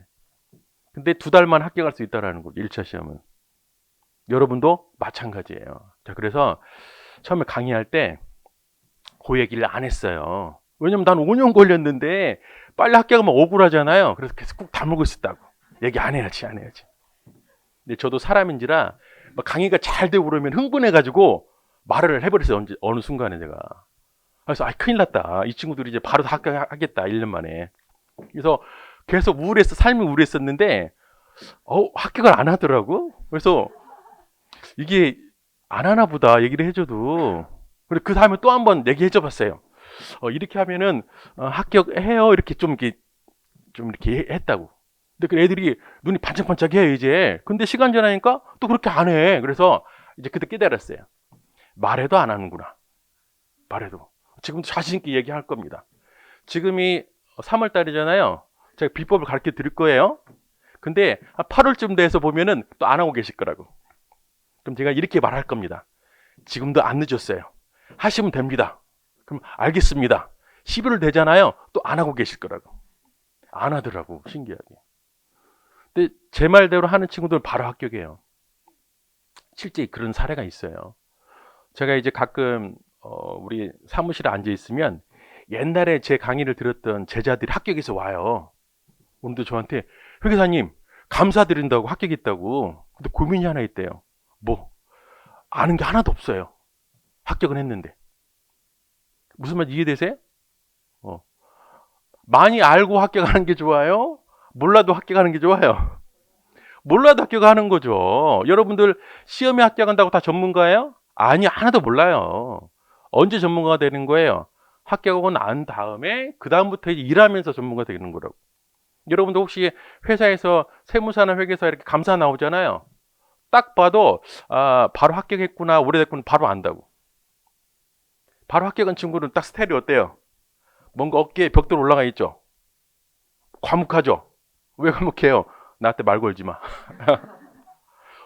근데 2달만 합격할 수 있다라는 거죠. 1차 시험은. 여러분도 마찬가지예요. 자, 그래서 처음에 강의할 때 그 얘기를 안 했어요. 왜냐면 난 5년 걸렸는데 빨리 합격하면 억울하잖아요. 그래서 계속 꾹 다물고 있었다고. 얘기 안 해야지, 안 해야지. 근데 저도 사람인지라 강의가 잘 되고 그러면 흥분해가지고 말을 해버렸어요. 어느 순간에 제가. 그래서 큰일 났다. 이 친구들이 이제 바로 다 합격하겠다. 1년 만에. 그래서 계속 삶이 우울했었는데 합격을 안 하더라고. 그래서 이게 안 하나 보다 얘기를 해줘도. 그리고 그 다음에 또 한 번 얘기해줘 봤어요. 이렇게 하면은 합격해요. 이렇게 좀 이렇게 했다고. 근데 그 애들이 눈이 반짝반짝해요 이제. 근데 시간 지나니까 또 그렇게 안 해. 그래서 이제 그때 깨달았어요. 말해도 안 하는구나. 말해도. 지금도 자신 있게 얘기할 겁니다. 지금이 3월 달이잖아요. 제가 비법을 가르쳐 드릴 거예요. 근데 8월쯤 돼서 보면은 또 안 하고 계실 거라고. 그럼 제가 이렇게 말할 겁니다. 지금도 안 늦었어요. 하시면 됩니다. 그럼 알겠습니다. 11월 되잖아요. 또 안 하고 계실 거라고. 안 하더라고. 신기하게. 근데 제 말대로 하는 친구들은 바로 합격해요. 실제 그런 사례가 있어요. 제가 이제 가끔 우리 사무실에 앉아 있으면 옛날에 제 강의를 들었던 제자들이 합격해서 와요. 오늘도 저한테 회계사님 감사드린다고 합격했다고. 근데 고민이 하나 있대요. 뭐? 아는 게 하나도 없어요. 합격은 했는데. 무슨 말 이해되세요? 많이 알고 합격하는 게 좋아요? 몰라도 합격하는 게 좋아요? 몰라도 합격하는 거죠. 여러분들 시험에 합격한다고 다 전문가예요? 아니, 하나도 몰라요. 언제 전문가가 되는 거예요? 합격하고 난 다음에 그 다음부터 일하면서 전문가 되는 거라고. 여러분도 혹시 회사에서 세무사나 회계사 이렇게 감사 나오잖아요. 딱 봐도 바로 합격했구나, 오래됐구나 바로 안다고. 바로 합격한 친구는 딱 스타일이 어때요? 뭔가 어깨에 벽돌 올라가 있죠. 과묵하죠. 왜 과묵해요? 나한테 말 걸지 마.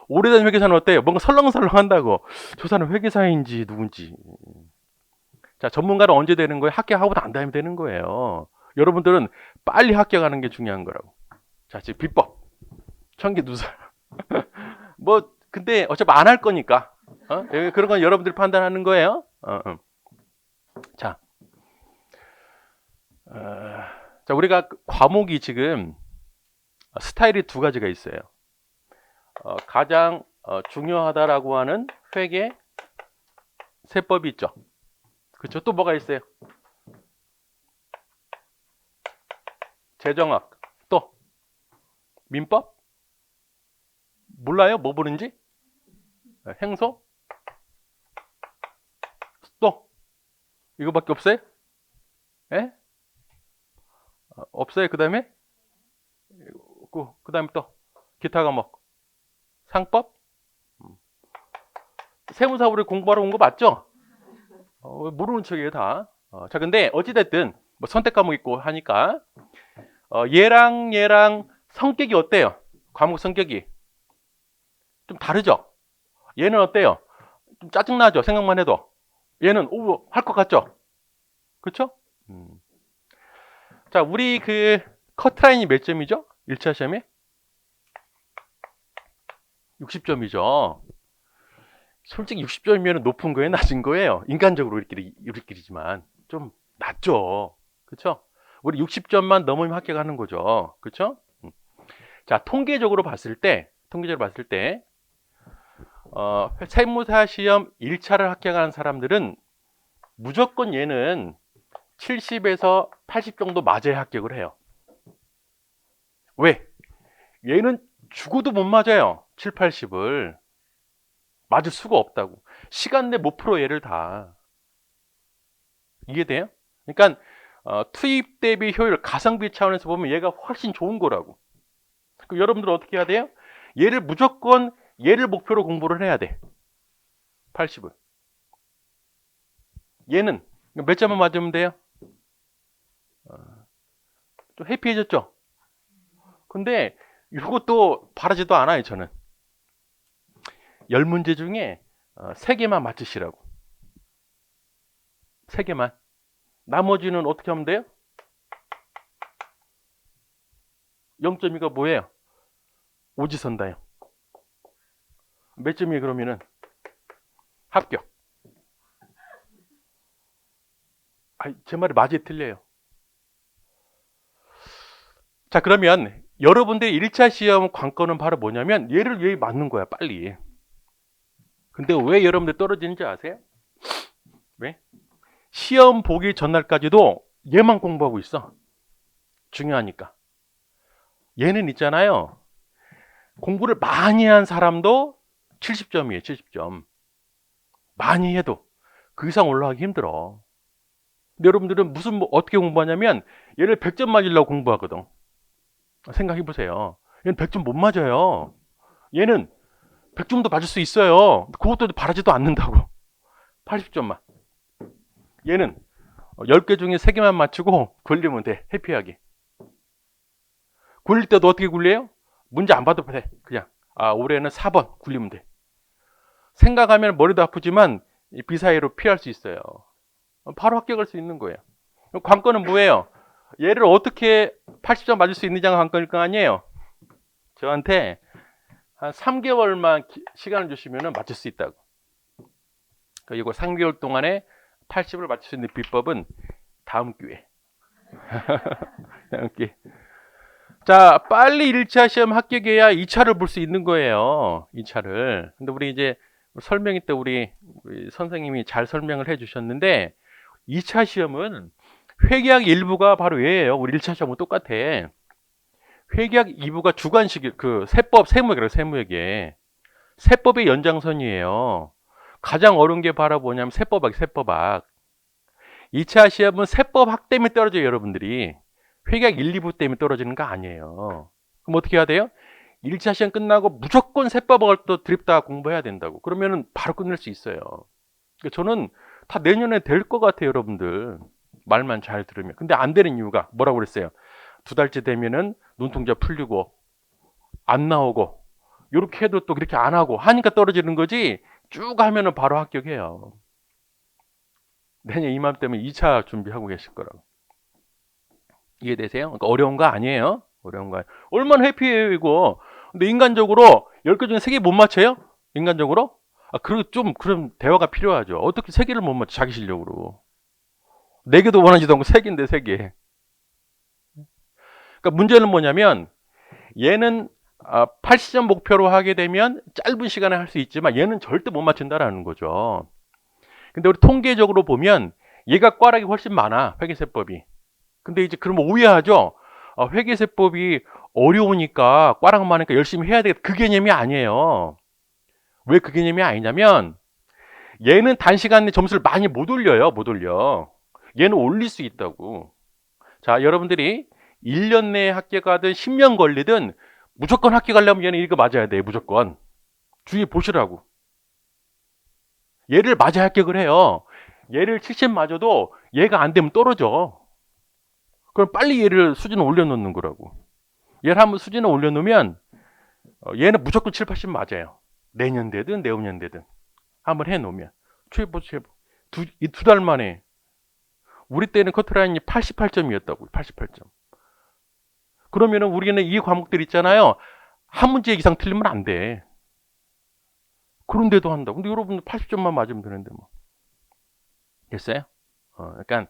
오래된 회계사는 어때요? 뭔가 설렁설렁한다고. 저 사람 회계사인지 누군지. 자, 전문가는 언제 되는 거예요? 합격하고 난 다음에 되는 거예요. 여러분들은 빨리 합격하는 게 중요한 거라고. 자, 지금 비법. 청기누설. 뭐 근데 어차피 안 할 거니까. 그런 건 여러분들이 판단하는 거예요. 자, 자, 우리가 과목이 지금 스타일이 두 가지가 있어요. 가장 중요하다라고 하는 회계 세법이 있죠. 그렇죠? 또 뭐가 있어요? 재정학, 또 민법, 몰라요? 뭐 보는지? 행소? 또? 이거밖에 없어요? 예? 없어요? 그 다음에? 그 다음에 또? 기타 과목. 상법? 세무사 우리 공부하러 온 거 맞죠? 왜 모르는 척이에요, 다. 자, 근데 어찌됐든 뭐 선택 과목 있고 하니까 얘랑 성격이 어때요? 과목 성격이 좀 다르죠? 얘는 어때요? 좀 짜증나죠? 생각만 해도. 얘는 할 것 같죠? 그렇죠? 자, 우리 그 커트라인이 몇 점이죠? 1차 시험에? 60점이죠. 솔직히 60점이면 높은 거예요, 낮은 거예요? 인간적으로 우리끼리지만 좀 낮죠. 그렇죠? 우리 60점만 넘으면 합격하는 거죠. 그렇죠? 자, 통계적으로 봤을 때 세무사 시험 1차를 합격하는 사람들은 무조건 얘는 70에서 80 정도 맞아야 합격을 해요. 왜? 얘는 죽어도 못 맞아요. 7, 80을. 맞을 수가 없다고. 시간 내 못 풀어 얘를 다. 이해돼요? 그러니까 투입 대비 효율, 가성비 차원에서 보면 얘가 훨씬 좋은 거라고. 그럼 여러분들 어떻게 해야 돼요? 얘를 무조건 얘를 목표로 공부를 해야 돼. 80을. 얘는 몇 점만 맞으면 돼요? 좀 해피해졌죠? 근데 이것도 바라지도 않아요, 저는. 10문제 중에 3개만 맞추시라고. 3개만. 나머지는 어떻게 하면 돼요? 0.2가 뭐예요? 오지선다요. 몇 점이에요, 그러면은? 합격. 제 말이 맞아요, 틀려요? 자, 그러면 여러분들의 1차 시험 관건은 바로 뭐냐면 얘를 왜 맞는 거야, 빨리. 근데 왜 여러분들 떨어지는지 아세요? 왜? 시험 보기 전날까지도 얘만 공부하고 있어. 중요하니까. 얘는 있잖아요. 공부를 많이 한 사람도 70점이에요, 70점. 많이 해도 그 이상 올라가기 힘들어. 근데 여러분들은 어떻게 공부하냐면 얘를 100점 맞으려고 공부하거든. 생각해 보세요. 얘는 100점 못 맞아요. 얘는 100점도 맞을 수 있어요. 그것도 바라지도 않는다고. 80점만. 얘는 10개 중에 3개만 맞추고 굴리면 돼. 해피하게. 굴릴 때도 어떻게 굴려요? 문제 안 봐도 돼. 그냥 올해는 4번 굴리면 돼. 생각하면 머리도 아프지만 비사이로 피할 수 있어요. 바로 합격할 수 있는 거예요. 관건은 뭐예요? 얘를 어떻게 80점 맞을 수 있느냐가 관건일 거 아니에요. 저한테 한 3개월만 시간을 주시면 맞출 수 있다고. 이거 3개월 동안에 80을 맞출 수 있는 비법은 다음 기회. 다음 기회. 자, 빨리 1차 시험 합격해야 2차를 볼 수 있는 거예요. 2차를. 근데 우리 이제 설명회 때 우리 선생님이 잘 설명을 해 주셨는데 2차 시험은 회계학 1부가 바로 얘예요. 우리 1차 시험은 똑같아. 회계학 2부가 주관식 세무회계라고 세무회계. 세법의 연장선이에요. 가장 어려운 게 바로 뭐냐면 세법학. 2차 시험은 세법학 때문에 떨어져요, 여러분들이. 회계학 1, 2부 때문에 떨어지는 거 아니에요. 그럼 어떻게 해야 돼요? 1차 시험 끝나고 무조건 세법학을 또 드립다 공부해야 된다고. 그러면은 바로 끝낼 수 있어요. 그러니까 저는 다 내년에 될 것 같아요, 여러분들. 말만 잘 들으면. 근데 안 되는 이유가 뭐라고 그랬어요? 2달째 되면은 눈동자 풀리고 안 나오고 이렇게 해도 또 그렇게 안 하고 하니까 떨어지는 거지. 쭉 하면은 바로 합격해요. 내년 이맘때면 2차 준비하고 계실 거라고. 이해되세요? 그러니까 어려운 거 아니에요. 어려운 거 아니에요. 얼마나 해피해요, 이거. 근데 인간적으로 10개 중에 3개 못 맞춰요? 인간적으로? 그럼 대화가 필요하죠. 어떻게 3개를 못 맞춰, 자기 실력으로. 4개도 원하지도 않고 3개인데 3개. 그러니까 문제는 뭐냐면 얘는 80점 목표로 하게 되면 짧은 시간에 할 수 있지만 얘는 절대 못 맞춘다라는 거죠. 근데 우리 통계적으로 보면 얘가 꽈락이 훨씬 많아, 회계세법이. 근데 이제 그러면 오해하죠. 회계세법이 어려우니까 과랑 많으니까 열심히 해야 되겠다. 그 개념이 아니에요. 왜 그 개념이 아니냐면 얘는 단시간 내 점수를 많이 못 올려요. 못 올려. 얘는 올릴 수 있다고. 자, 여러분들이 1년 내에 합격하든 10년 걸리든 무조건 합격하려면 얘는 이거 맞아야 돼. 무조건. 주의 보시라고. 얘를 맞아 합격을 해요. 얘를 70 맞아도 얘가 안 되면 떨어져. 그럼 빨리 얘를 수준을 올려놓는 거라고. 얘를 한번 수준을 올려놓으면 얘는 무조건 7, 80 맞아요. 내년 되든 내후년 되든 한번 해놓으면 최고 두 달 만에. 우리 때는 커트라인이 88점이었다고. 88점. 그러면은 우리는 이 과목들 있잖아요. 한 문제 이상 틀리면 안 돼. 그런데도 한다. 근데 여러분들 80점만 맞으면 되는데 뭐. 됐어요? 약간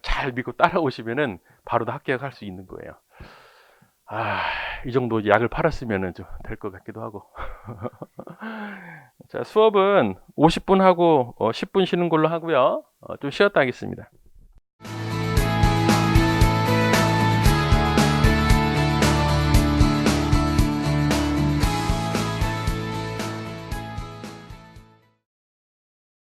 잘 믿고 따라오시면은 바로 다 합격할 수 있는 거예요. 이 정도 약을 팔았으면은 좀 될 것 같기도 하고. 자, 수업은 50분 하고 10분 쉬는 걸로 하고요. 좀 쉬었다 하겠습니다.